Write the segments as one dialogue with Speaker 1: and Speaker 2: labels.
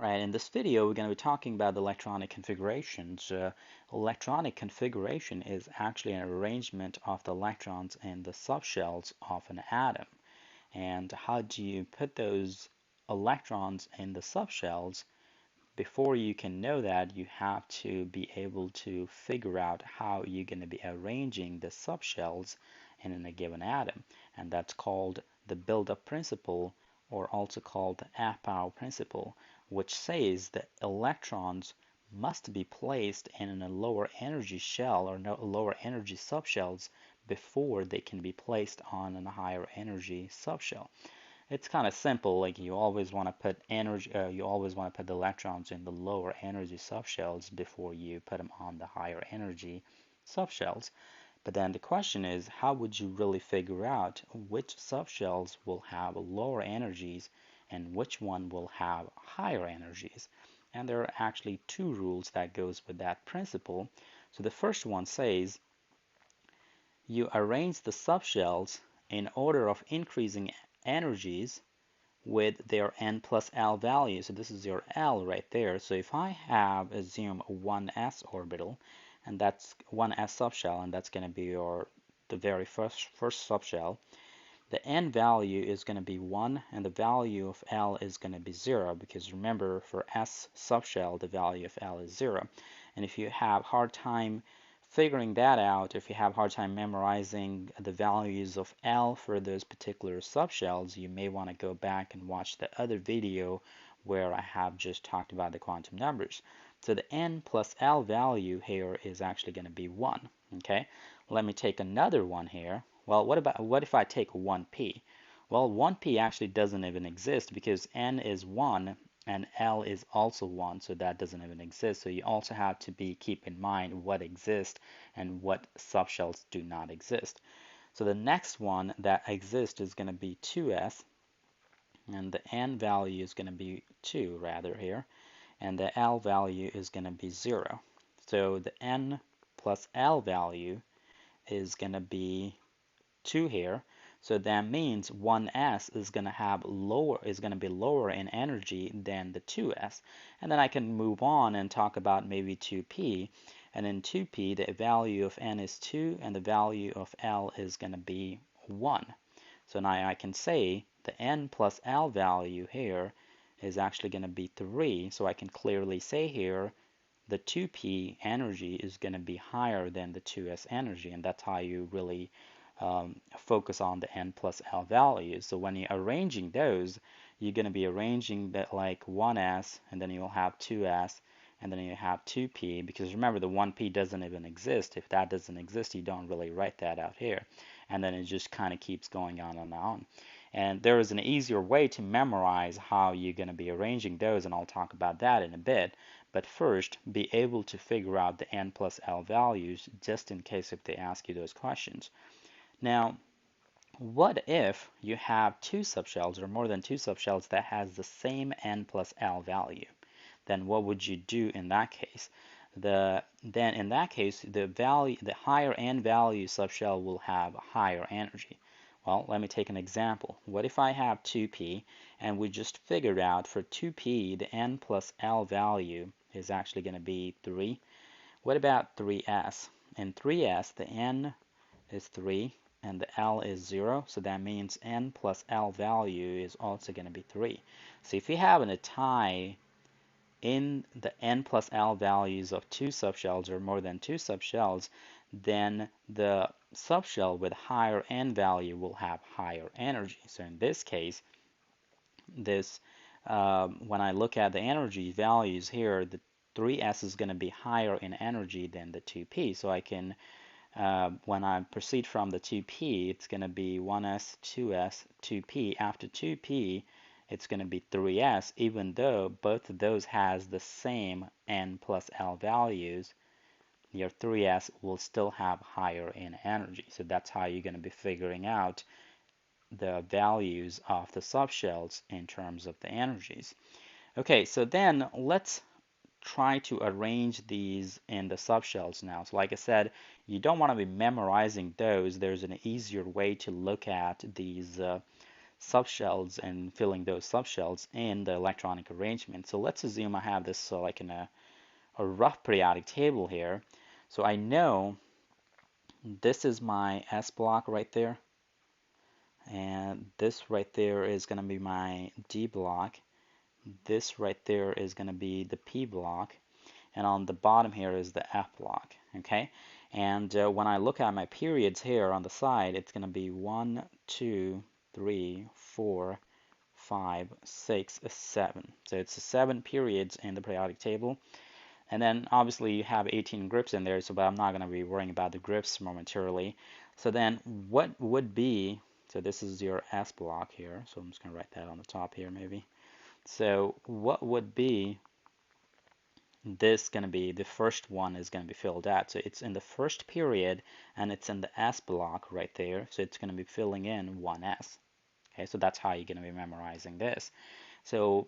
Speaker 1: Right, in this video, we're going to be talking about the electronic configurations. Electronic configuration is actually an arrangement of the electrons in the subshells of an atom. And how do you put those electrons in the subshells? Before you can know that, you have to be able to figure out how you're going to be arranging the subshells in a given atom. And that's called the build-up principle, or also called the Aufbau principle, which says that electrons must be placed in a lower energy shell or lower energy subshells before they can be placed on a higher energy subshell. It's kind of simple. Like you always want to put energy, you always want to put the electrons in the lower energy subshells before you put them on the higher energy subshells. But then the question is, how would you really figure out which subshells will have lower energies and which one will have higher energies? And there are actually two rules that goes with that principle. So the first one says you arrange the subshells in order of increasing energies with their n plus L value. So this is your L right there. So if I have, assume a 1s orbital, and that's 1s subshell, and that's going to be the very first subshell, the n value is going to be 1, and the value of L is going to be 0, because remember, for S subshell, the value of L is 0. And if you have hard time figuring that out, if you have hard time memorizing the values of L for those particular subshells, you may want to go back and watch the other video where I have just talked about the quantum numbers. So the n plus L value here is actually going to be 1. Okay, let me take another one here. Well, what if I take 1p? Well, 1p actually doesn't even exist because n is 1 and L is also 1, so that doesn't even exist. So you also have to keep in mind what exists and what subshells do not exist. So the next one that exists is going to be 2s, and the n value is going to be 2 rather here, and the L value is going to be 0. So the n plus L value is going to be 2 here. So that means 1s is going to be lower in energy than the 2s. And then I can move on and talk about maybe 2p. And in 2p, the value of n is 2 and the value of L is going to be 1. So now I can say the n plus L value here is actually going to be 3. So I can clearly say here the 2p energy is going to be higher than the 2s energy. And that's how you really focus on the n plus L values. So when you're arranging those, you're going to be arranging that like 1s, and then you'll have 2s, and then you have 2p, because remember the 1p doesn't even exist. If that doesn't exist, you don't really write that out here. And then it just kind of keeps going on and on. And there is an easier way to memorize how you're going to be arranging those, and I'll talk about that in a bit. But first, be able to figure out the n plus L values just in case if they ask you those questions. Now, what if you have two subshells or more than two subshells that has the same n plus L value? Then what would you do in that case? Then in that case, the higher n value subshell will have higher energy. Well, let me take an example. What if I have 2p and we just figured out for 2p the n plus L value is actually going to be 3. What about 3s? In 3s, the n is 3 and the L is 0, so that means n plus L value is also going to be 3. So if you have a tie in the n plus L values of two subshells or more than two subshells, then the subshell with higher n value will have higher energy. So in this case, when I look at the energy values here, the 3s is going to be higher in energy than the 2p. So I can when I proceed from the 2p, it's going to be 1s, 2s, 2p. After 2p, it's going to be 3s, even though both of those has the same n plus L values. Your 3s will still have higher in energy. So that's how you're going to be figuring out the values of the subshells in terms of the energies. Okay, so then let's try to arrange these in the subshells now. So like I said, you don't want to be memorizing those. There's an easier way to look at these subshells and filling those subshells in the electronic arrangement. So let's assume I have this like in a rough periodic table here. So I know this is my S block right there, and this right there is going to be my D block. This right there is going to be the P block, and on the bottom here is the F block. Okay, and when I look at my periods here on the side, it's going to be 1, 2, 3, 4, 5, 6, 7. So it's 7 periods in the periodic table. And then obviously you have 18 groups in there, so but I'm not going to be worrying about the groups momentarily. So then what would be, so this is your S block here, so I'm just going to write that on the top here maybe. So what would be this going to be, the first one is going to be filled out. So it's in the first period and it's in the S block right there. So it's going to be filling in 1S. Okay, so that's how you're going to be memorizing this. So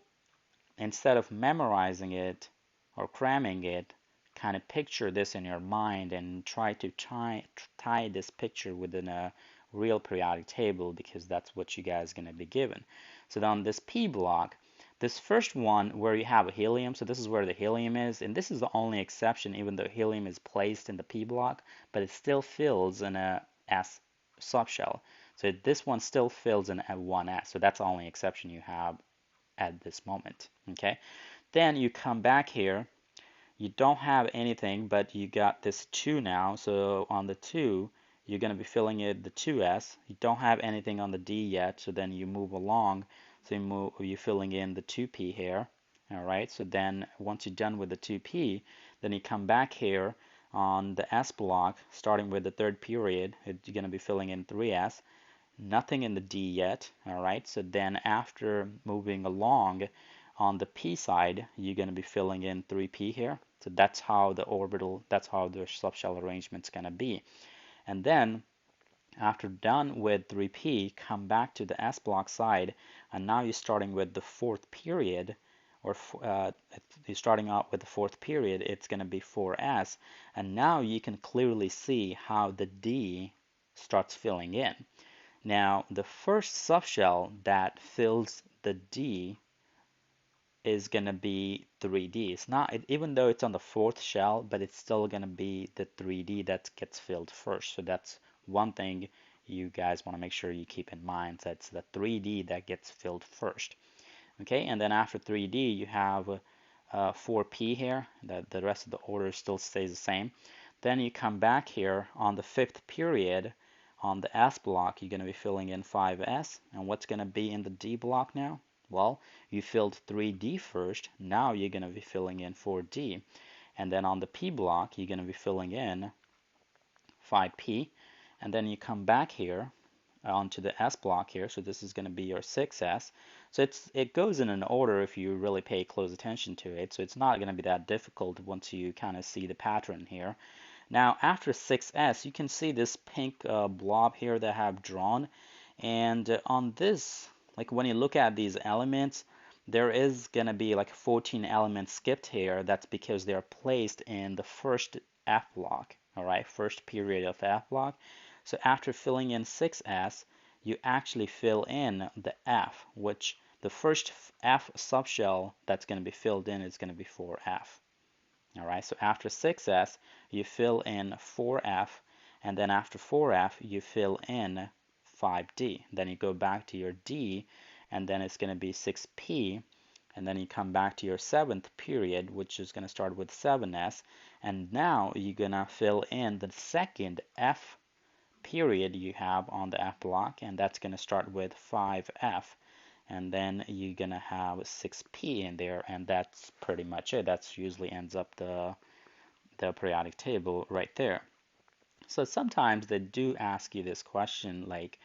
Speaker 1: instead of memorizing it or cramming it, kind of picture this in your mind and try to tie this picture within a real periodic table, because that's what you guys are going to be given. So then this P block, this first one where you have a helium, so this is where the helium is, and this is the only exception, even though helium is placed in the P block, but it still fills in a S subshell. So this one still fills in a 1S, so that's the only exception you have at this moment. Okay, then you come back here, you don't have anything, but you got this 2 now, so on the 2 you're going to be filling in the 2S. You don't have anything on the D yet, so then you move along, so you're filling in the 2P here. Alright, so then once you're done with the 2P, then you come back here on the S block, starting with the third period, you're going to be filling in 3S. Nothing in the D yet. Alright, so then after moving along on the P side, you're going to be filling in 3P here. So that's how the orbital, that's how the subshell arrangement's going to be. And then after done with 3P, come back to the S block side, and now you're starting with the fourth period, or you're starting out with the fourth period, it's going to be 4S, and now you can clearly see how the D starts filling in. Now, the first subshell that fills the D is going to be 3D. It's not, even though it's on the fourth shell, but it's still going to be the 3D that gets filled first. So that's one thing you guys want to make sure you keep in mind. That's the 3D that gets filled first. Okay, and then after 3D, you have 4P here. The rest of the order still stays the same. Then you come back here on the fifth period. On the S block, you're going to be filling in 5S. And what's going to be in the D block now? Well, you filled 3D first. Now you're going to be filling in 4D. And then on the P block, you're going to be filling in 5P. And then you come back here onto the S block here. So this is going to be your 6S. So it goes in an order if you really pay close attention to it. So it's not going to be that difficult once you kind of see the pattern here. Now after 6S, you can see this pink blob here that I have drawn. And on this, like when you look at these elements, there is going to be like 14 elements skipped here. That's because they're placed in the first F block, all right, first period of F block. So after filling in 6S, you actually fill in the F, which the first F subshell that's going to be filled in is going to be 4F. All right, so after 6S, you fill in 4F, and then after 4F, you fill in 5D. Then you go back to your D, and then it's going to be 6P, and then you come back to your seventh period, which is going to start with 7S, and now you're going to fill in the second F period you have on the F block, and that's going to start with 5F, and then you're going to have 6P in there, and that's pretty much it. That's usually ends up the periodic table right there. So sometimes they do ask you this question, like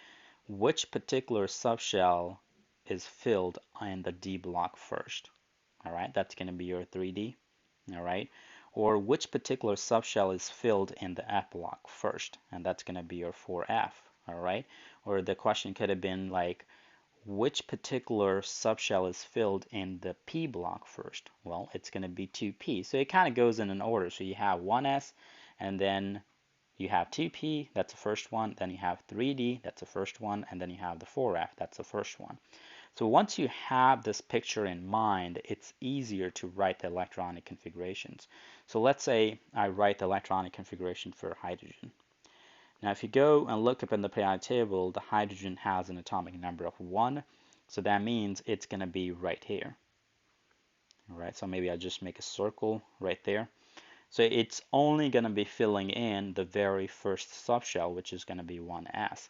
Speaker 1: which particular subshell is filled in the D block first. All right, that's going to be your 3D. All right, or which particular subshell is filled in the F block first, and that's going to be your 4F. All right, or the question could have been like, which particular subshell is filled in the P block first? Well, it's going to be 2P. So it kind of goes in an order. So you have 1S, and then You have 2p, that's the first one, then you have 3d, that's the first one, and then you have the 4f, that's the first one. So once you have this picture in mind, it's easier to write the electronic configurations. So let's say I write the electronic configuration for hydrogen. Now if you go and look up in the periodic table, the hydrogen has an atomic number of 1, so that means it's going to be right here. All right, so maybe I'll just make a circle right there. So it's only going to be filling in the very first subshell, which is going to be 1s.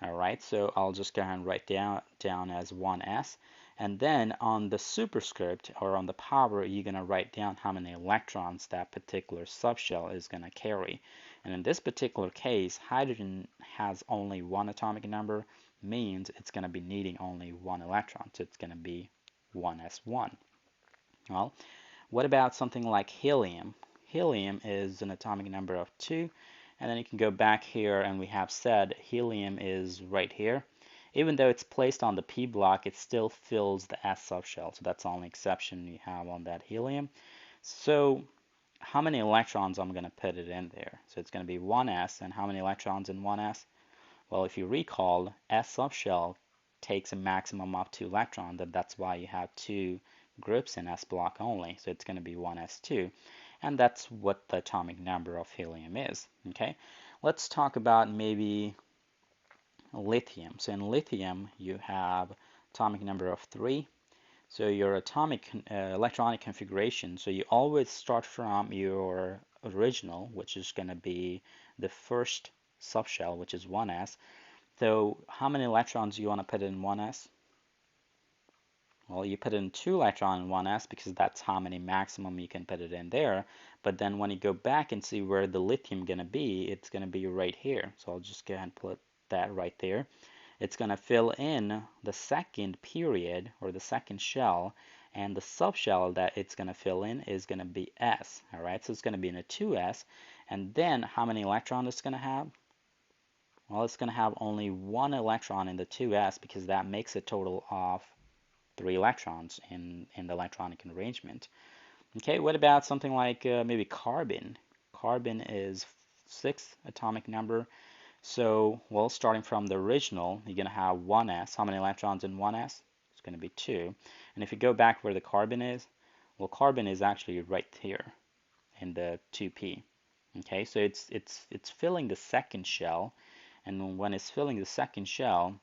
Speaker 1: All right, so I'll just go ahead and write down as 1s. And then on the superscript or on the power, you're going to write down how many electrons that particular subshell is going to carry. And in this particular case, hydrogen has only one atomic number, means it's going to be needing only one electron. So it's going to be 1s1. Well, what about something like helium? Helium is an atomic number of 2, and then you can go back here and we have said helium is right here. Even though it's placed on the p block, it still fills the s subshell, so that's the only exception you have on that helium. So how many electrons I'm going to put it in there? So it's going to be 1s, and how many electrons in 1s? Well, if you recall, s subshell takes a maximum of 2 electrons, and that's why you have 2 groups in s block only, so it's going to be 1s2. And that's what the atomic number of helium is. Okay, let's talk about maybe lithium. So in lithium, you have atomic number of 3. So your atomic electronic configuration, so you always start from your original, which is going to be the first subshell, which is 1s. So how many electrons do you want to put in 1s? Well, you put in 2 electrons in 1s because that's how many maximum you can put it in there. But then when you go back and see where the lithium going to be, it's going to be right here. So I'll just go ahead and put that right there. It's going to fill in the second period or the second shell, and the subshell that it's going to fill in is going to be s. All right, so it's going to be in a 2s. And then how many electrons it's going to have? Well, it's going to have only 1 electron in the 2s because that makes a total of 3 electrons in the electronic arrangement. Okay, what about something like maybe carbon? Carbon is 6th atomic number. So, well, starting from the original, you're going to have 1s. How many electrons in 1s? It's going to be 2. And if you go back where the carbon is, well, carbon is actually right here in the 2p. Okay, so it's filling the second shell, and when it's filling the second shell,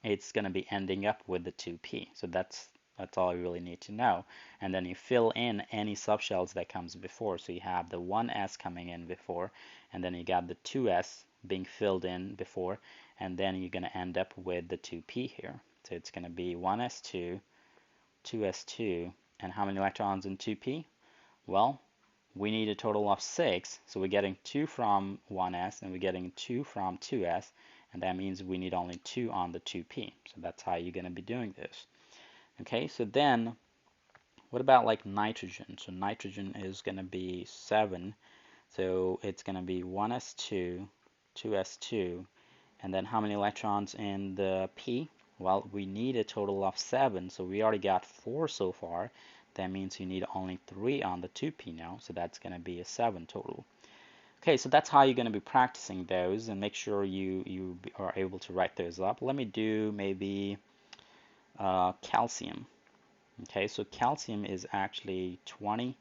Speaker 1: it's going to be ending up with the 2p. So that's all you really need to know. And then you fill in any subshells that comes before. So you have the 1s coming in before, and then you got the 2s being filled in before, and then you're going to end up with the 2p here. So it's going to be 1s2, 2s2, and how many electrons in 2p? Well, we need a total of 6, so we're getting 2 from 1s and we're getting 2 from 2s, and that means we need only 2 on the 2p. So that's how you're going to be doing this. Okay, so then what about like nitrogen? So nitrogen is going to be 7, so it's going to be 1s2, 2s2, and then how many electrons in the p? Well, we need a total of 7, so we already got 4 so far. That means you need only 3 on the 2p now, so that's going to be a 7 total. Okay, so that's how you're going to be practicing those, and make sure you are able to write those up. Let me do maybe calcium. Okay, so calcium is actually 20.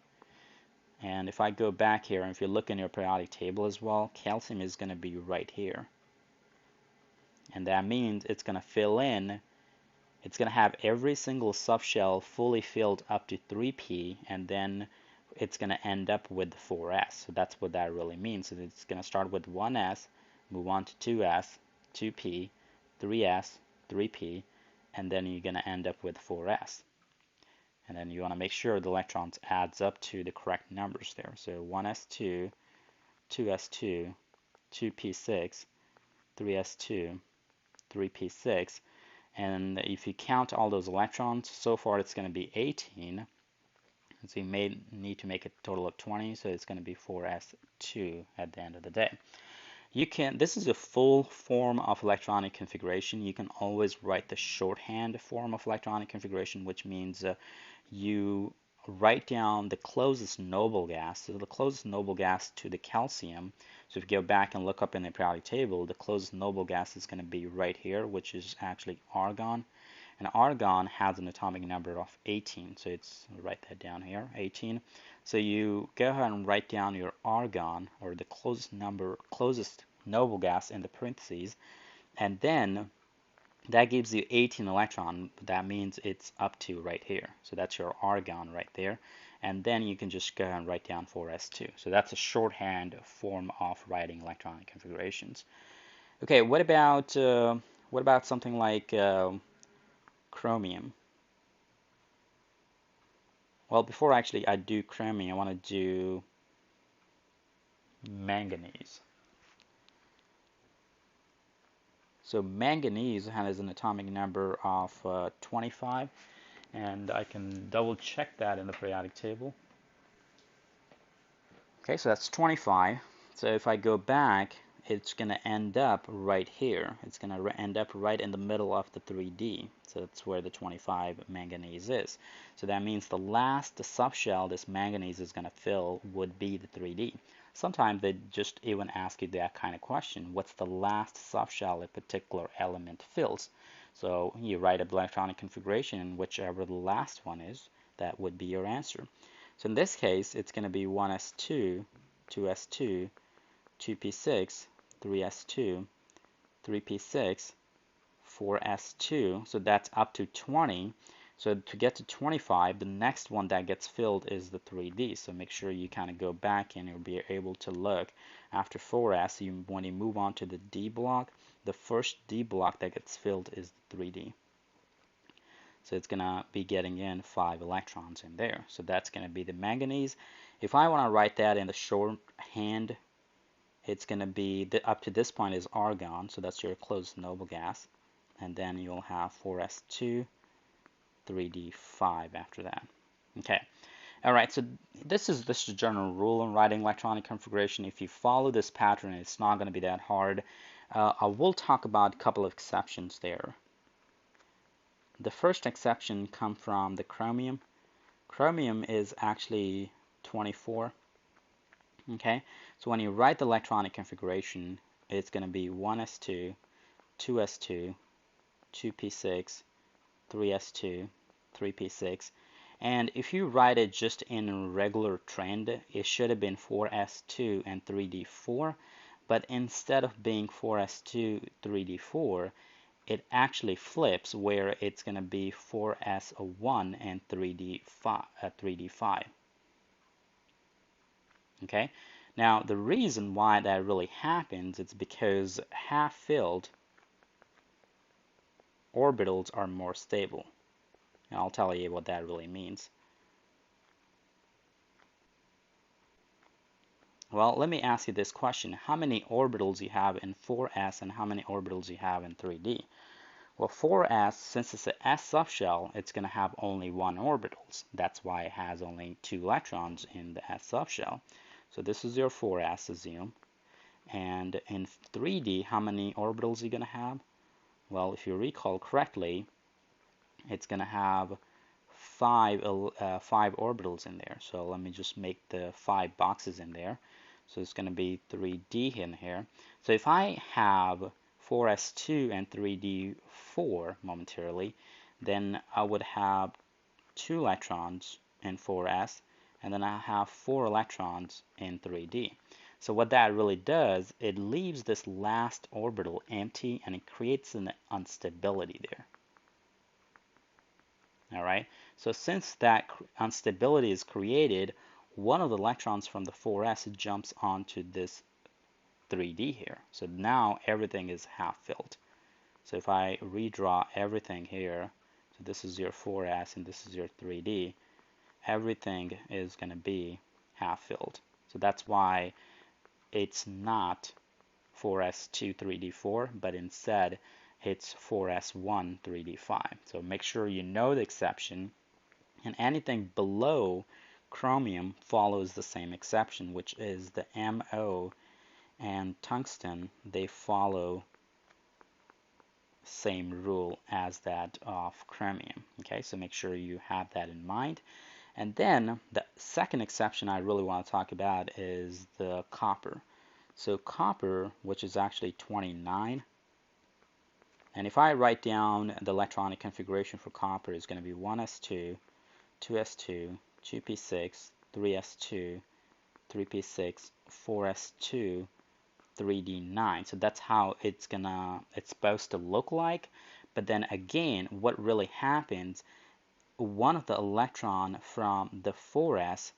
Speaker 1: And if I go back here, and if you look in your periodic table as well, calcium is going to be right here. And that means it's going to fill in, it's going to have every single subshell fully filled up to 3p, and then it's going to end up with 4s. So that's what that really means. So it's going to start with 1s, move on to 2s, 2p, 3s, 3p, and then you're going to end up with 4s. And then you want to make sure the electrons adds up to the correct numbers there. So 1s2, 2s2, 2p6, 3s2, 3p6. And if you count all those electrons, so far it's going to be 18. So you may need to make a total of 20, so it's going to be 4s2 at the end of the day. This is a full form of electronic configuration. You can always write the shorthand form of electronic configuration, which means you write down the closest noble gas. So the closest noble gas to the calcium. So if you go back and look up in the periodic table, the closest noble gas is going to be right here, which is actually argon. And argon has an atomic number of 18. So it's write that down here, 18. So you go ahead and write down your argon, or the closest noble gas in the parentheses, and then that gives you 18 electron. That means it's up to right here. So that's your argon right there. And then you can just go and write down 4s2. So that's a shorthand form of writing electronic configurations. Okay, what about something like chromium? Well, before actually I do chromium, I want to do manganese. So manganese has an atomic number of 25, and I can double check that in the periodic table. Okay, so that's 25. So if I go back, it's going to end up right here. It's going to end up right in the middle of the 3D. So that's where the 25 manganese is. So that means the last subshell this manganese is going to fill would be the 3D. Sometimes they just even ask you that kind of question. What's the last subshell a particular element fills? So you write an electronic configuration, and whichever the last one is, that would be your answer. So in this case, it's going to be 1s2, 2s2, 2p6, 3s2, 3p6, 4s2. So that's up to 20. So to get to 25, the next one that gets filled is the 3D. So make sure you kind of go back and you'll be able to look after 4s. When you move on to the D block, the first D block that gets filled is the 3D. So it's going to be getting in 5 electrons in there. So that's going to be the manganese. If I want to write that in the shorthand, it's going to be, up to this point is argon. So that's your closest noble gas. And then you'll have 4s2, 3d5 after that. Okay. All right, so this is a general rule in writing electronic configuration. If you follow this pattern, it's not going to be that hard. I will talk about a couple of exceptions there. The first exception comes from the chromium. Chromium is actually 24. Okay, so when you write the electronic configuration, it's going to be 1s2, 2s2, 2p6, 3s2, 3p6. And if you write it just in regular trend, it should have been 4s2 and 3d4. But instead of being 4s2, 3d4, it actually flips where it's going to be 4s1 and 3d5. Okay, now the reason why that really happens is because half-filled orbitals are more stable. And I'll tell you what that really means. Well, let me ask you this question. How many orbitals you have in 4s and how many orbitals you have in 3d? Well, 4s, since it's an s subshell, it's going to have only 1 orbitals. That's why it has only 2 electrons in the s subshell. So this is your 4s, assume. And in 3d, how many orbitals are you going to have? Well, if you recall correctly, it's going to have 5 orbitals in there. So let me just make the 5 boxes in there. So it's going to be 3d in here. So if I have 4s2 and 3d4 momentarily, then I would have 2 electrons in 4s, and then I have 4 electrons in 3d. So what that really does, it leaves this last orbital empty, and it creates an instability there. All right. So since that instability is created, one of the electrons from the 4s jumps onto this 3d here. So now everything is half filled. So if I redraw everything here, so this is your 4s and this is your 3d, everything is going to be half filled. So that's why it's not 4s2 3d4, but instead it's 4s1 3d5. So make sure you know the exception, and anything below chromium follows the same exception, which is the MO and tungsten. They follow same rule as that of chromium. Okay, so make sure you have that in mind. And then the second exception I really want to talk about is the copper. So copper, which is actually 29, and if I write down the electronic configuration for copper, is going to be 1s2, 2s2, 2p6, 3s2, 3p6, 4s2, 3d9. So that's how it's supposed to look like. But then again, what really happens, one of the electron from the 4s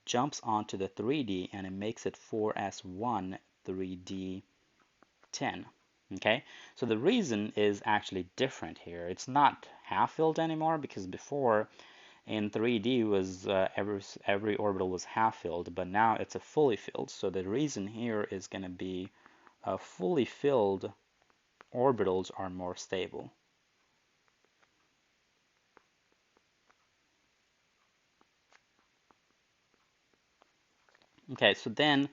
Speaker 1: jumps onto the 3d and it makes it 4s1 3d10. Okay, so the reason is actually different here. It's not half filled anymore, because before in 3D was every orbital was half filled, but now it's a fully filled. So the reason here is going to be fully filled orbitals are more stable. Okay, so then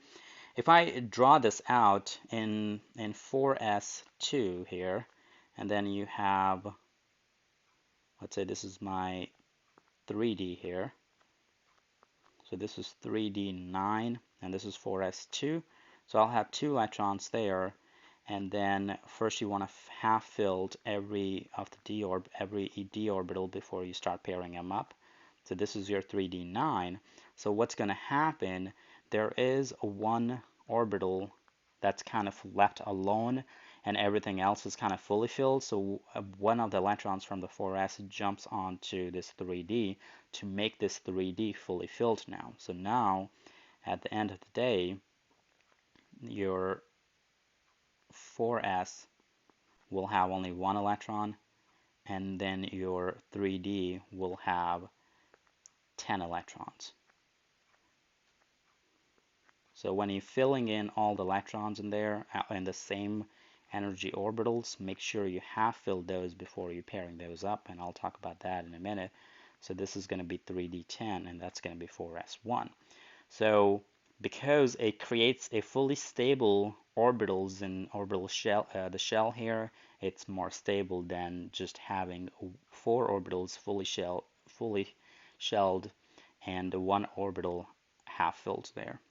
Speaker 1: if I draw this out in 4s2 here, and then you have, let's say this is my 3D here. So this is 3d9 and this is 4s2. So I'll have 2 electrons there, and then first you want to half filled every d orbital before you start pairing them up. So this is your 3d9. So what's going to happen, there is one orbital that's kind of left alone and everything else is kind of fully filled. So one of the electrons from the 4s jumps onto this 3d to make this 3d fully filled now. So now at the end of the day, your 4s will have only one electron, and then your 3d will have 10 electrons. So when you're filling in all the electrons in there in the same energy orbitals, make sure you half fill those before you're pairing those up, and I'll talk about that in a minute. So this is going to be 3d10 and that's going to be 4s1. So because it creates a fully stable orbitals in orbital shell, the shell here, it's more stable than just having 4 orbitals fully shelled and 1 orbital half filled there.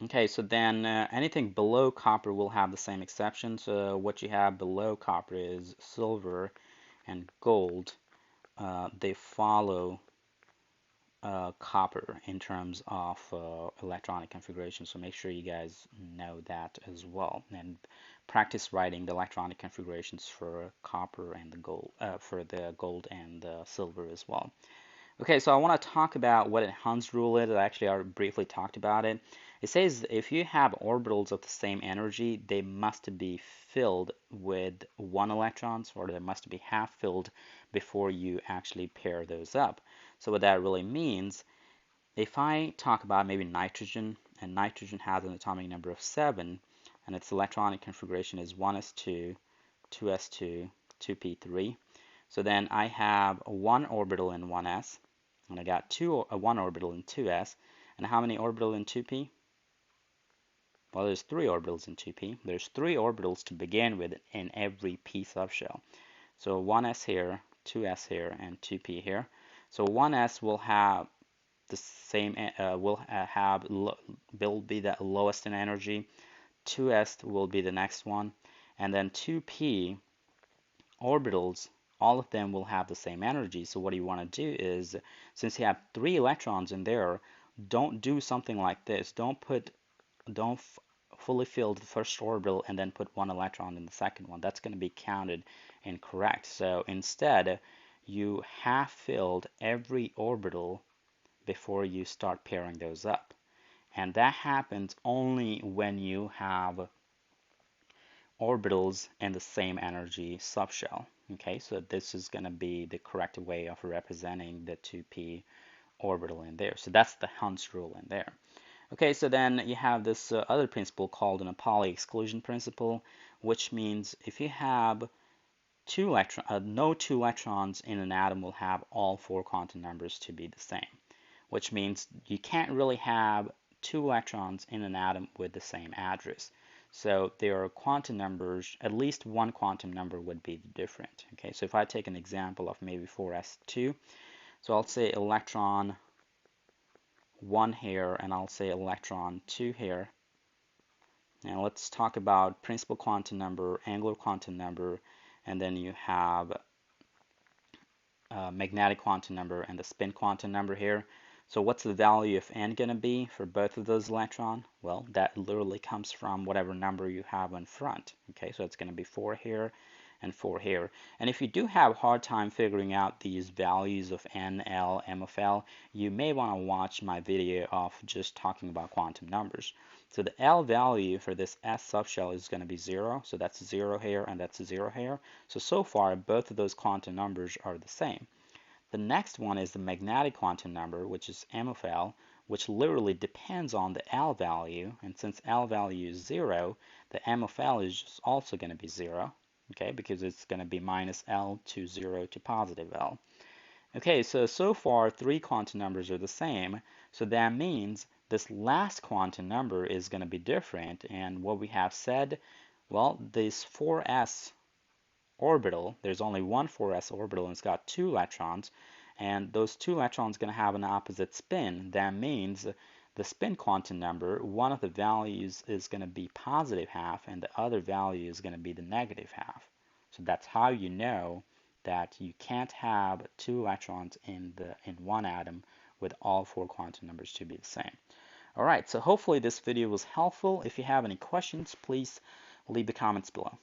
Speaker 1: Okay, so then anything below copper will have the same exception. So what you have below copper is silver and gold. They follow copper in terms of electronic configuration. So make sure you guys know that as well, and practice writing the electronic configurations for copper and the gold, for the gold and the silver as well. Okay, so I want to talk about what Hund's rule is. I actually already briefly talked about it. It says if you have orbitals of the same energy, they must be filled with 1 electrons, or they must be half filled before you actually pair those up. So what that really means, if I talk about maybe nitrogen, and nitrogen has an atomic number of 7, and its electronic configuration is 1s2, 2s2, 2p3. So then I have 1 orbital in 1s, and I got 1 orbital in 2s, and how many orbital in 2p? Well, there's 3 orbitals in 2p. There's 3 orbitals to begin with in every p subshell. So 1s here, 2s here, and 2p here. So 1s will have the same, will be the lowest in energy. 2s will be the next one, and then 2p orbitals, all of them will have the same energy. So what you want to do is, since you have 3 electrons in there, don't do something like this. Don't fully fill the first orbital and then put 1 electron in the second one. That's going to be counted incorrect. So instead, you half filled every orbital before you start pairing those up. And that happens only when you have orbitals in the same energy subshell. Okay, so this is going to be the correct way of representing the 2p orbital in there. So that's the Hund's rule in there. Okay, so then you have this other principle called the Pauli exclusion principle, which means if you have no 2 electrons in an atom will have all 4 quantum numbers to be the same, which means you can't really have 2 electrons in an atom with the same address. So there are quantum numbers, at least one quantum number would be different. Okay, so if I take an example of maybe 4s2, so I'll say electron 1 here, and I'll say electron 2 here. Now let's talk about principal quantum number, angular quantum number, and then you have magnetic quantum number and the spin quantum number here. So what's the value of n going to be for both of those electrons? Well, that literally comes from whatever number you have in front. Okay, so it's going to be 4 here and 4 here. And if you do have a hard time figuring out these values of n, l, m of l, you may want to watch my video of just talking about quantum numbers. So the L value for this S subshell is going to be 0, so that's 0 here and that's 0 here. So far both of those quantum numbers are the same. The next one is the magnetic quantum number, which is m of L, which literally depends on the L value, and since L value is 0, the m of L is also going to be 0, okay, because it's going to be minus L to 0 to positive L. Okay, so far 3 quantum numbers are the same, so that means this last quantum number is going to be different, and what we have said, well, this 4s orbital, there's only one 4s orbital and it's got 2 electrons, and those 2 electrons are going to have an opposite spin. That means the spin quantum number, one of the values is going to be positive half and the other value is going to be the negative half. So that's how you know that you can't have 2 electrons in one atom with all 4 quantum numbers to be the same. Alright, so hopefully this video was helpful. If you have any questions, please leave the comments below.